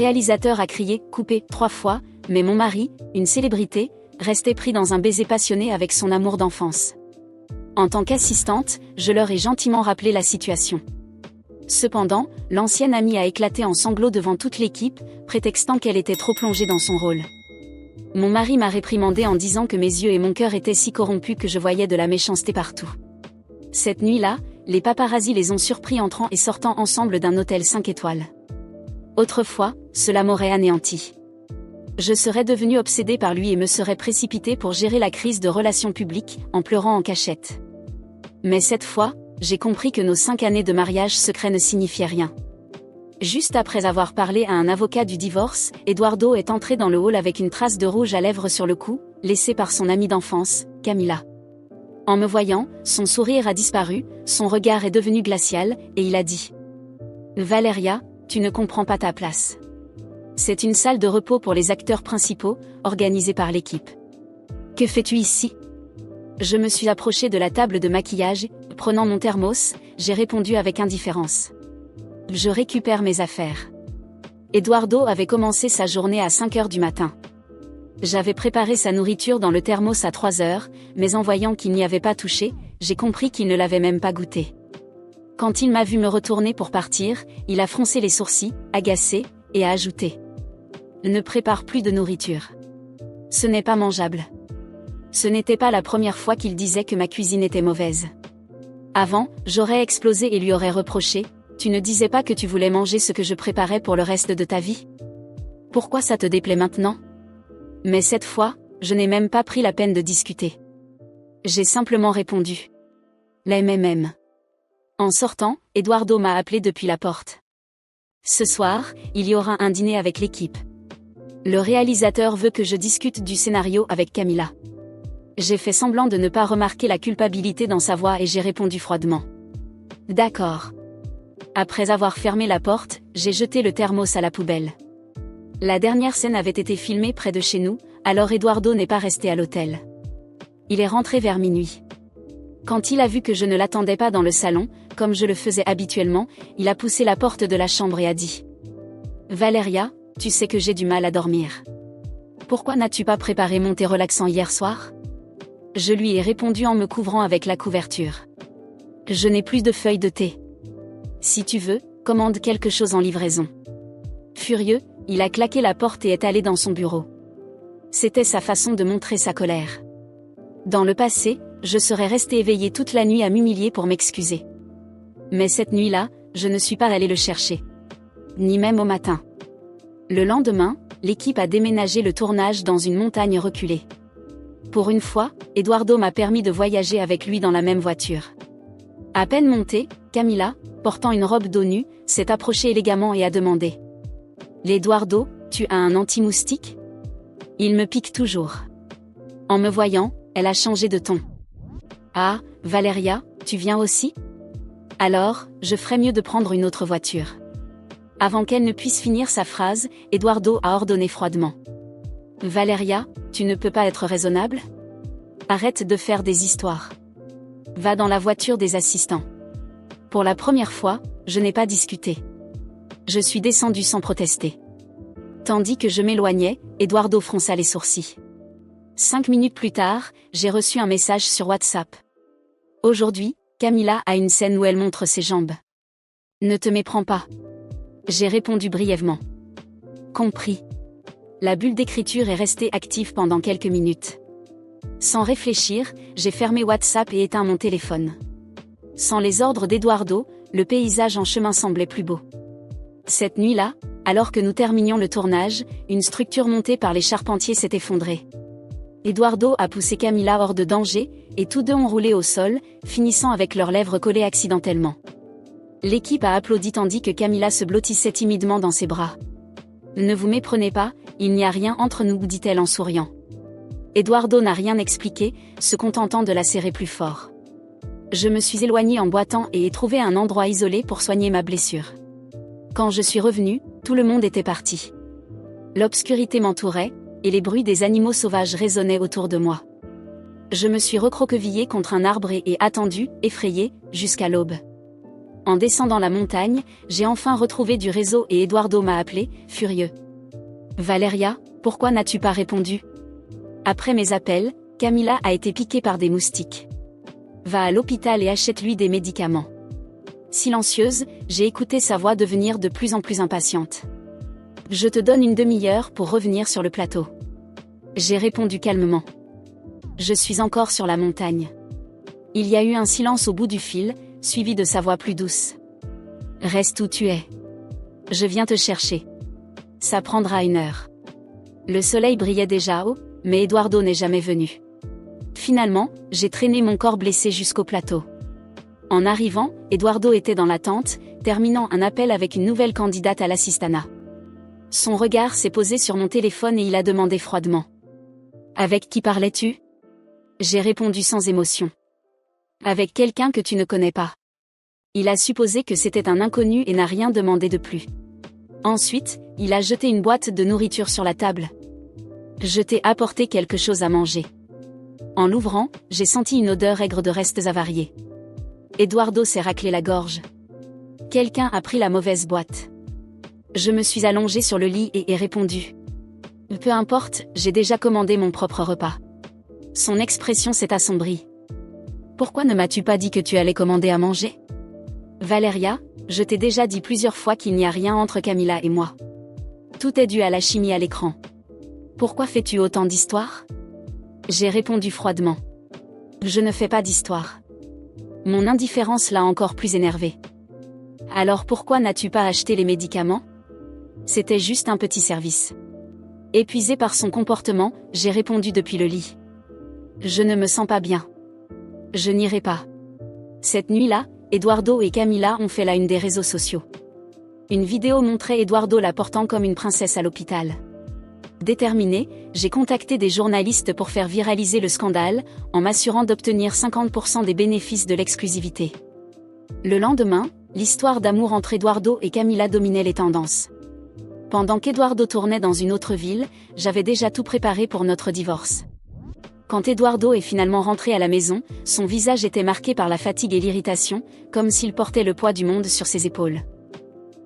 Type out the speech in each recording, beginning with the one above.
réalisateur a crié « coupé » 3 fois, mais mon mari, une célébrité, restait pris dans un baiser passionné avec son amour d'enfance. En tant qu'assistante, je leur ai gentiment rappelé la situation. Cependant, l'ancienne amie a éclaté en sanglots devant toute l'équipe, prétextant qu'elle était trop plongée dans son rôle. Mon mari m'a réprimandé en disant que mes yeux et mon cœur étaient si corrompus que je voyais de la méchanceté partout. Cette nuit-là, les paparazzis les ont surpris entrant et sortant ensemble d'un hôtel 5 étoiles. Autrefois, cela m'aurait anéanti. Je serais devenue obsédée par lui et me serais précipitée pour gérer la crise de relations publiques, en pleurant en cachette. Mais cette fois, j'ai compris que nos 5 années de mariage secret ne signifiaient rien. Juste après avoir parlé à un avocat du divorce, Eduardo est entré dans le hall avec une trace de rouge à lèvres sur le cou, laissée par son amie d'enfance, Camila. En me voyant, son sourire a disparu, son regard est devenu glacial, et il a dit « Valeria, tu ne comprends pas ta place. C'est une salle de repos pour les acteurs principaux, organisée par l'équipe. Que fais-tu ici ?» Je me suis approchée de la table de maquillage, prenant mon thermos, j'ai répondu avec indifférence. Je récupère mes affaires. Eduardo avait commencé sa journée à 5 heures du matin. J'avais préparé sa nourriture dans le thermos à 3 heures, mais en voyant qu'il n'y avait pas touché, j'ai compris qu'il ne l'avait même pas goûté. Quand il m'a vu me retourner pour partir, il a froncé les sourcils, agacé, et a ajouté. Ne prépare plus de nourriture. Ce n'est pas mangeable. Ce n'était pas la première fois qu'il disait que ma cuisine était mauvaise. Avant, j'aurais explosé et lui aurais reproché, tu ne disais pas que tu voulais manger ce que je préparais pour le reste de ta vie? Pourquoi ça te déplaît maintenant? Mais cette fois, je n'ai même pas pris la peine de discuter. J'ai simplement répondu. L'MMM. En sortant, Eduardo m'a appelé depuis la porte. Ce soir, il y aura un dîner avec l'équipe. Le réalisateur veut que je discute du scénario avec Camila. J'ai fait semblant de ne pas remarquer la culpabilité dans sa voix et j'ai répondu froidement. D'accord. Après avoir fermé la porte, j'ai jeté le thermos à la poubelle. La dernière scène avait été filmée près de chez nous, alors Eduardo n'est pas resté à l'hôtel. Il est rentré vers minuit. Quand il a vu que je ne l'attendais pas dans le salon, comme je le faisais habituellement, il a poussé la porte de la chambre et a dit « Valeria, tu sais que j'ai du mal à dormir. Pourquoi n'as-tu pas préparé mon thé relaxant hier soir ?» Je lui ai répondu en me couvrant avec la couverture. « Je n'ai plus de feuilles de thé. Si tu veux, commande quelque chose en livraison. » Furieux, il a claqué la porte et est allé dans son bureau. C'était sa façon de montrer sa colère. Dans le passé, je serais restée éveillée toute la nuit à m'humilier pour m'excuser. Mais cette nuit-là, je ne suis pas allée le chercher. Ni même au matin. Le lendemain, l'équipe a déménagé le tournage dans une montagne reculée. Pour une fois, Eduardo m'a permis de voyager avec lui dans la même voiture. À peine montée, Camila, portant une robe dos nu, s'est approchée élégamment et a demandé. « Eduardo, tu as un anti-moustique ? Il me pique toujours. » En me voyant, elle a changé de ton. « Ah, Valeria, tu viens aussi ? Alors, je ferais mieux de prendre une autre voiture. » Avant qu'elle ne puisse finir sa phrase, Eduardo a ordonné froidement. « Valeria, tu ne peux pas être raisonnable ? Arrête de faire des histoires. Va dans la voiture des assistants. » Pour la première fois, je n'ai pas discuté. Je suis descendue sans protester. Tandis que je m'éloignais, Eduardo fronça les sourcils. 5 minutes plus tard, j'ai reçu un message sur WhatsApp. Aujourd'hui, Camila a une scène où elle montre ses jambes. Ne te méprends pas. J'ai répondu brièvement. Compris. La bulle d'écriture est restée active pendant quelques minutes. Sans réfléchir, j'ai fermé WhatsApp et éteint mon téléphone. Sans les ordres d'Eduardo, le paysage en chemin semblait plus beau. Cette nuit-là, alors que nous terminions le tournage, une structure montée par les charpentiers s'est effondrée. Eduardo a poussé Camila hors de danger, et tous deux ont roulé au sol, finissant avec leurs lèvres collées accidentellement. L'équipe a applaudi tandis que Camila se blottissait timidement dans ses bras. « Ne vous méprenez pas, il n'y a rien entre nous, dit-elle en souriant. Eduardo n'a rien expliqué, se contentant de la serrer plus fort. Je me suis éloignée en boitant et ai trouvé un endroit isolé pour soigner ma blessure. Quand je suis revenue, tout le monde était parti. L'obscurité m'entourait, et les bruits des animaux sauvages résonnaient autour de moi. Je me suis recroquevillée contre un arbre et attendu, effrayée, jusqu'à l'aube. En descendant la montagne, j'ai enfin retrouvé du réseau et Eduardo m'a appelé, furieux. Valeria, pourquoi n'as-tu pas répondu? Après mes appels, Camila a été piquée par des moustiques. Va à l'hôpital et achète-lui des médicaments. Silencieuse, j'ai écouté sa voix devenir de plus en plus impatiente. Je te donne une demi-heure pour revenir sur le plateau. J'ai répondu calmement. Je suis encore sur la montagne. Il y a eu un silence au bout du fil, suivi de sa voix plus douce. Reste où tu es. Je viens te chercher. Ça prendra 1 heure. Le soleil brillait déjà haut, mais Eduardo n'est jamais venu. Finalement, j'ai traîné mon corps blessé jusqu'au plateau. En arrivant, Eduardo était dans l'attente, terminant un appel avec une nouvelle candidate à l'assistanat. Son regard s'est posé sur mon téléphone et il a demandé froidement. Avec qui parlais-tu? J'ai répondu sans émotion. Avec quelqu'un que tu ne connais pas. Il a supposé que c'était un inconnu et n'a rien demandé de plus. Ensuite, il a jeté une boîte de nourriture sur la table. Je t'ai apporté quelque chose à manger. En l'ouvrant, j'ai senti une odeur aigre de restes avariés. Eduardo s'est raclé la gorge. Quelqu'un a pris la mauvaise boîte. Je me suis allongée sur le lit et ai répondu. Peu importe, j'ai déjà commandé mon propre repas. Son expression s'est assombrie. Pourquoi ne m'as-tu pas dit que tu allais commander à manger? Valeria, je t'ai déjà dit plusieurs fois qu'il n'y a rien entre Camila et moi. Tout est dû à la chimie à l'écran. Pourquoi fais-tu autant d'histoires? J'ai répondu froidement. Je ne fais pas d'histoire. Mon indifférence l'a encore plus énervé. Alors pourquoi n'as-tu pas acheté les médicaments? C'était juste un petit service. Épuisé par son comportement, j'ai répondu depuis le lit. Je ne me sens pas bien. Je n'irai pas. Cette nuit-là, Eduardo et Camila ont fait la une des réseaux sociaux. Une vidéo montrait Eduardo la portant comme une princesse à l'hôpital. Déterminée, j'ai contacté des journalistes pour faire viraliser le scandale, en m'assurant d'obtenir 50% des bénéfices de l'exclusivité. Le lendemain, l'histoire d'amour entre Eduardo et Camila dominait les tendances. Pendant qu'Eduardo tournait dans une autre ville, j'avais déjà tout préparé pour notre divorce. Quand Eduardo est finalement rentré à la maison, son visage était marqué par la fatigue et l'irritation, comme s'il portait le poids du monde sur ses épaules.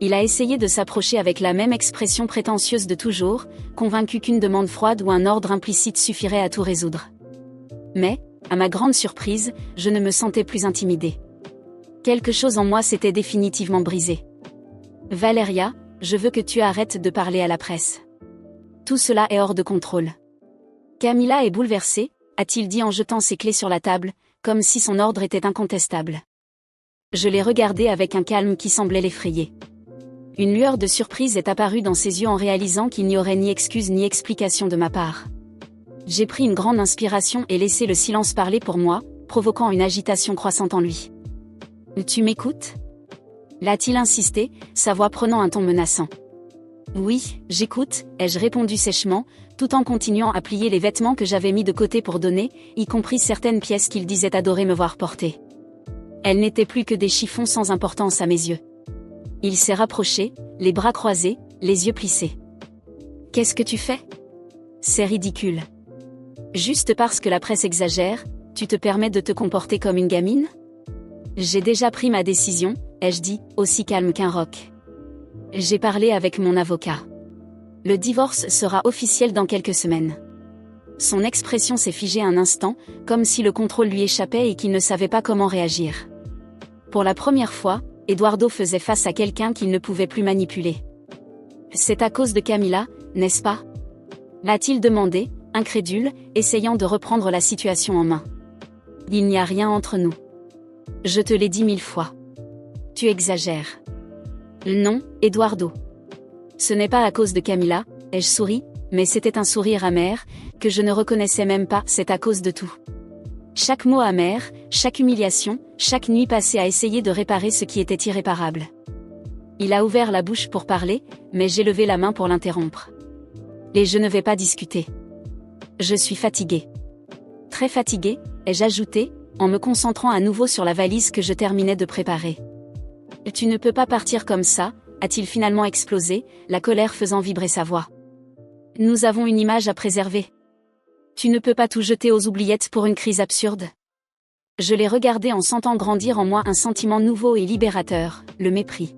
Il a essayé de s'approcher avec la même expression prétentieuse de toujours, convaincu qu'une demande froide ou un ordre implicite suffirait à tout résoudre. Mais, à ma grande surprise, je ne me sentais plus intimidée. Quelque chose en moi s'était définitivement brisé. Valeria, je veux que tu arrêtes de parler à la presse. Tout cela est hors de contrôle. Camila est bouleversée, a-t-il dit en jetant ses clés sur la table, comme si son ordre était incontestable. Je l'ai regardé avec un calme qui semblait l'effrayer. Une lueur de surprise est apparue dans ses yeux en réalisant qu'il n'y aurait ni excuse ni explication de ma part. J'ai pris une grande inspiration et laissé le silence parler pour moi, provoquant une agitation croissante en lui. « Tu m'écoutes » l'a-t-il insisté, sa voix prenant un ton menaçant. « Oui, j'écoute » ai-je répondu sèchement, tout en continuant à plier les vêtements que j'avais mis de côté pour donner, y compris certaines pièces qu'il disait adorer me voir porter. Elles n'étaient plus que des chiffons sans importance à mes yeux. Il s'est rapproché, les bras croisés, les yeux plissés. « Qu'est-ce que tu fais? C'est ridicule. Juste parce que la presse exagère, tu te permets de te comporter comme une gamine? J'ai déjà pris ma décision, ai-je dit, aussi calme qu'un roc. J'ai parlé avec mon avocat. Le divorce sera officiel dans quelques semaines. » Son expression s'est figée un instant, comme si le contrôle lui échappait et qu'il ne savait pas comment réagir. Pour la première fois, Eduardo faisait face à quelqu'un qu'il ne pouvait plus manipuler. « C'est à cause de Camila, n'est-ce pas » l'a-t-il demandé, incrédule, essayant de reprendre la situation en main. « Il n'y a rien entre nous. Je te l'ai dit 1000 fois. Tu exagères. » Non, Eduardo. Ce n'est pas à cause de Camila, ai-je souri, mais c'était un sourire amer, que je ne reconnaissais même pas, c'est à cause de tout. Chaque mot amer, chaque humiliation, chaque nuit passée à essayer de réparer ce qui était irréparable. Il a ouvert la bouche pour parler, mais j'ai levé la main pour l'interrompre. Et je ne vais pas discuter. Je suis fatiguée. Très fatiguée, ai-je ajouté, en me concentrant à nouveau sur la valise que je terminais de préparer. Tu ne peux pas partir comme ça, a-t-il finalement explosé, la colère faisant vibrer sa voix. Nous avons une image à préserver. Tu ne peux pas tout jeter aux oubliettes pour une crise absurde. Je l'ai regardé en sentant grandir en moi un sentiment nouveau et libérateur, le mépris.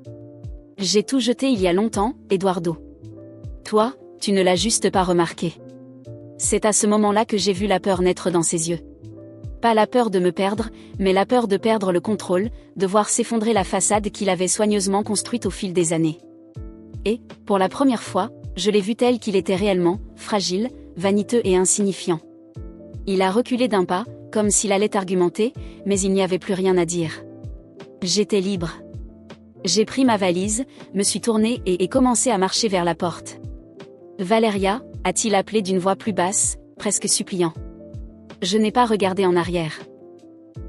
J'ai tout jeté il y a longtemps, Eduardo. Toi, tu ne l'as juste pas remarqué. C'est à ce moment-là que j'ai vu la peur naître dans ses yeux. Pas la peur de me perdre, mais la peur de perdre le contrôle, de voir s'effondrer la façade qu'il avait soigneusement construite au fil des années. Et, pour la première fois, je l'ai vu tel qu'il était réellement, fragile, vaniteux et insignifiant. Il a reculé d'un pas, comme s'il allait argumenter, mais il n'y avait plus rien à dire. J'étais libre. J'ai pris ma valise, me suis tournée et ai commencé à marcher vers la porte. « Valeria » a-t-il appelé d'une voix plus basse, presque suppliant. Je n'ai pas regardé en arrière.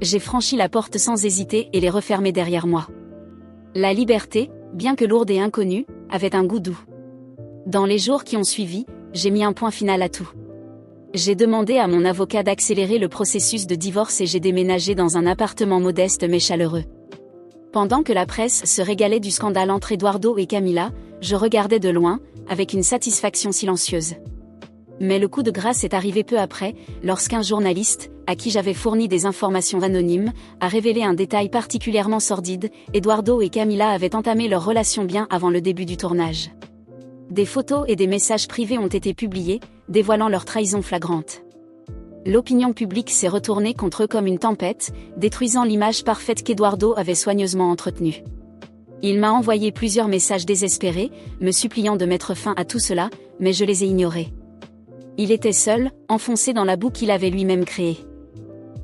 J'ai franchi la porte sans hésiter et l'ai refermée derrière moi. La liberté, bien que lourde et inconnue, avait un goût doux. Dans les jours qui ont suivi, j'ai mis un point final à tout. J'ai demandé à mon avocat d'accélérer le processus de divorce et j'ai déménagé dans un appartement modeste mais chaleureux. Pendant que la presse se régalait du scandale entre Eduardo et Camila, je regardais de loin, avec une satisfaction silencieuse. Mais le coup de grâce est arrivé peu après, lorsqu'un journaliste, à qui j'avais fourni des informations anonymes, a révélé un détail particulièrement sordide. Eduardo et Camila avaient entamé leur relation bien avant le début du tournage. Des photos et des messages privés ont été publiés, dévoilant leur trahison flagrante. L'opinion publique s'est retournée contre eux comme une tempête, détruisant l'image parfaite qu'Eduardo avait soigneusement entretenue. Il m'a envoyé plusieurs messages désespérés, me suppliant de mettre fin à tout cela, mais je les ai ignorés. Il était seul, enfoncé dans la boue qu'il avait lui-même créée.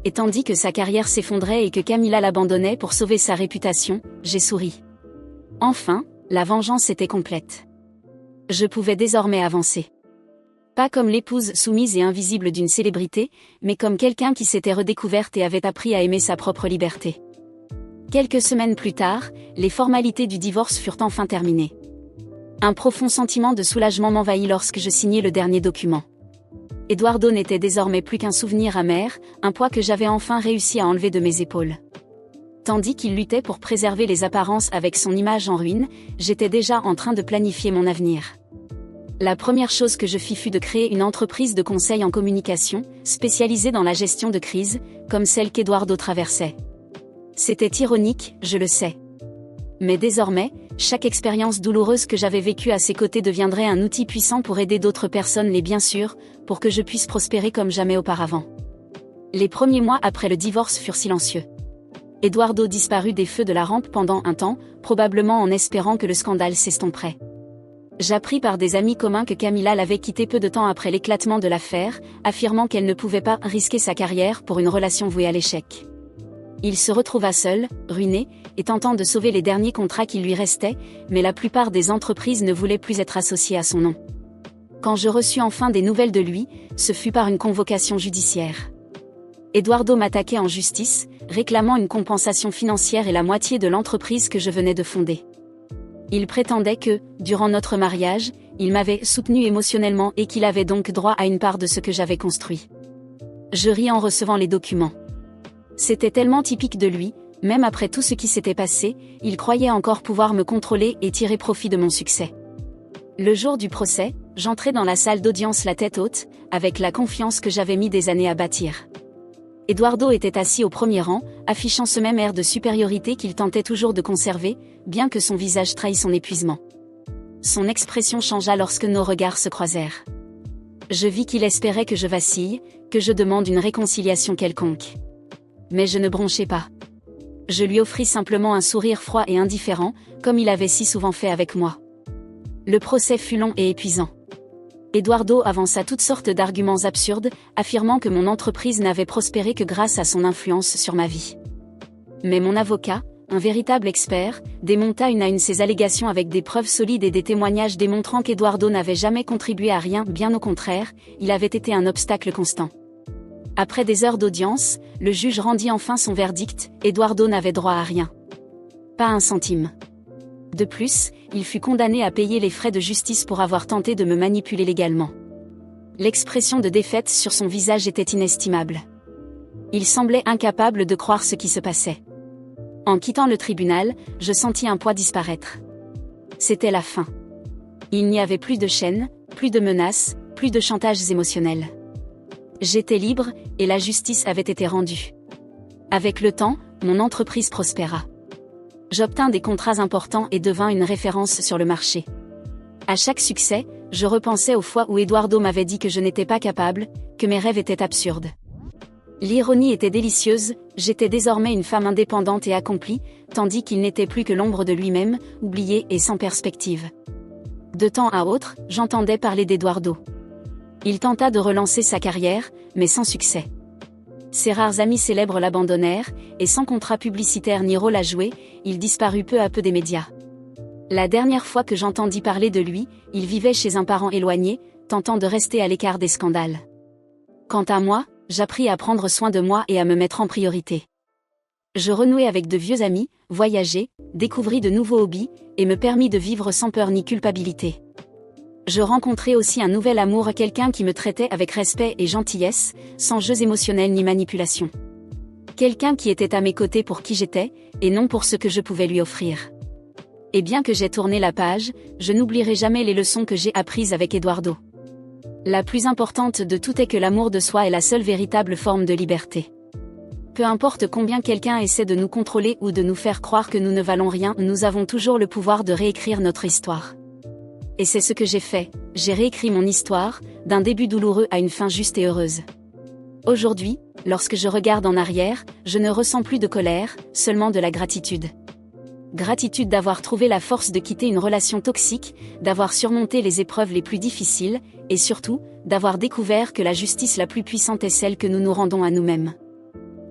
Et tandis que sa carrière s'effondrait et que Camila l'abandonnait pour sauver sa réputation, j'ai souri. Enfin, la vengeance était complète. Je pouvais désormais avancer. Pas comme l'épouse soumise et invisible d'une célébrité, mais comme quelqu'un qui s'était redécouverte et avait appris à aimer sa propre liberté. Quelques semaines plus tard, les formalités du divorce furent enfin terminées. Un profond sentiment de soulagement m'envahit lorsque je signai le dernier document. Eduardo n'était désormais plus qu'un souvenir amer, un poids que j'avais enfin réussi à enlever de mes épaules. Tandis qu'il luttait pour préserver les apparences avec son image en ruine, j'étais déjà en train de planifier mon avenir. La première chose que je fis fut de créer une entreprise de conseil en communication, spécialisée dans la gestion de crise, comme celle qu'Eduardo traversait. C'était ironique, je le sais. Mais désormais, chaque expérience douloureuse que j'avais vécue à ses côtés deviendrait un outil puissant pour aider d'autres personnes et bien sûr, pour que je puisse prospérer comme jamais auparavant. Les premiers mois après le divorce furent silencieux. Eduardo disparut des feux de la rampe pendant un temps, probablement en espérant que le scandale s'estomperait. J'appris par des amis communs que Camila l'avait quitté peu de temps après l'éclatement de l'affaire, affirmant qu'elle ne pouvait pas risquer sa carrière pour une relation vouée à l'échec. Il se retrouva seul, ruiné, et tentant de sauver les derniers contrats qui lui restaient, mais la plupart des entreprises ne voulaient plus être associées à son nom. Quand je reçus enfin des nouvelles de lui, ce fut par une convocation judiciaire. Eduardo m'attaquait en justice, réclamant une compensation financière et la moitié de l'entreprise que je venais de fonder. Il prétendait que, durant notre mariage, il m'avait soutenu émotionnellement et qu'il avait donc droit à une part de ce que j'avais construit. Je ris en recevant les documents. C'était tellement typique de lui, même après tout ce qui s'était passé, il croyait encore pouvoir me contrôler et tirer profit de mon succès. Le jour du procès, j'entrai dans la salle d'audience la tête haute, avec la confiance que j'avais mis des années à bâtir. Eduardo était assis au premier rang, affichant ce même air de supériorité qu'il tentait toujours de conserver, bien que son visage trahît son épuisement. Son expression changea lorsque nos regards se croisèrent. Je vis qu'il espérait que je vacille, que je demande une réconciliation quelconque. Mais je ne bronchai pas. Je lui offris simplement un sourire froid et indifférent, comme il avait si souvent fait avec moi. Le procès fut long et épuisant. Eduardo avança toutes sortes d'arguments absurdes, affirmant que mon entreprise n'avait prospéré que grâce à son influence sur ma vie. Mais mon avocat, un véritable expert, démonta une à une ces allégations avec des preuves solides et des témoignages démontrant qu'Eduardo n'avait jamais contribué à rien, bien au contraire, il avait été un obstacle constant. Après des heures d'audience, le juge rendit enfin son verdict, Eduardo n'avait droit à rien. Pas un centime. De plus, il fut condamné à payer les frais de justice pour avoir tenté de me manipuler légalement. L'expression de défaite sur son visage était inestimable. Il semblait incapable de croire ce qui se passait. En quittant le tribunal, je sentis un poids disparaître. C'était la fin. Il n'y avait plus de chaînes, plus de menaces, plus de chantages émotionnels. J'étais libre, et la justice avait été rendue. Avec le temps, mon entreprise prospéra. J'obtins des contrats importants et devins une référence sur le marché. À chaque succès, je repensais aux fois où Eduardo m'avait dit que je n'étais pas capable, que mes rêves étaient absurdes. L'ironie était délicieuse, j'étais désormais une femme indépendante et accomplie, tandis qu'il n'était plus que l'ombre de lui-même, oublié et sans perspective. De temps à autre, j'entendais parler d'Eduardo. Il tenta de relancer sa carrière, mais sans succès. Ses rares amis célèbres l'abandonnèrent, et sans contrat publicitaire ni rôle à jouer, il disparut peu à peu des médias. La dernière fois que j'entendis parler de lui, il vivait chez un parent éloigné, tentant de rester à l'écart des scandales. Quant à moi, j'appris à prendre soin de moi et à me mettre en priorité. Je renouai avec de vieux amis, voyageai, découvris de nouveaux hobbies, et me permis de vivre sans peur ni culpabilité. Je rencontrai aussi un nouvel amour, quelqu'un qui me traitait avec respect et gentillesse, sans jeux émotionnels ni manipulation. Quelqu'un qui était à mes côtés pour qui j'étais, et non pour ce que je pouvais lui offrir. Et bien que j'aie tourné la page, je n'oublierai jamais les leçons que j'ai apprises avec Eduardo. La plus importante de toutes est que l'amour de soi est la seule véritable forme de liberté. Peu importe combien quelqu'un essaie de nous contrôler ou de nous faire croire que nous ne valons rien, nous avons toujours le pouvoir de réécrire notre histoire. Et c'est ce que j'ai fait, j'ai réécrit mon histoire, d'un début douloureux à une fin juste et heureuse. Aujourd'hui, lorsque je regarde en arrière, je ne ressens plus de colère, seulement de la gratitude. Gratitude d'avoir trouvé la force de quitter une relation toxique, d'avoir surmonté les épreuves les plus difficiles, et surtout, d'avoir découvert que la justice la plus puissante est celle que nous nous rendons à nous-mêmes.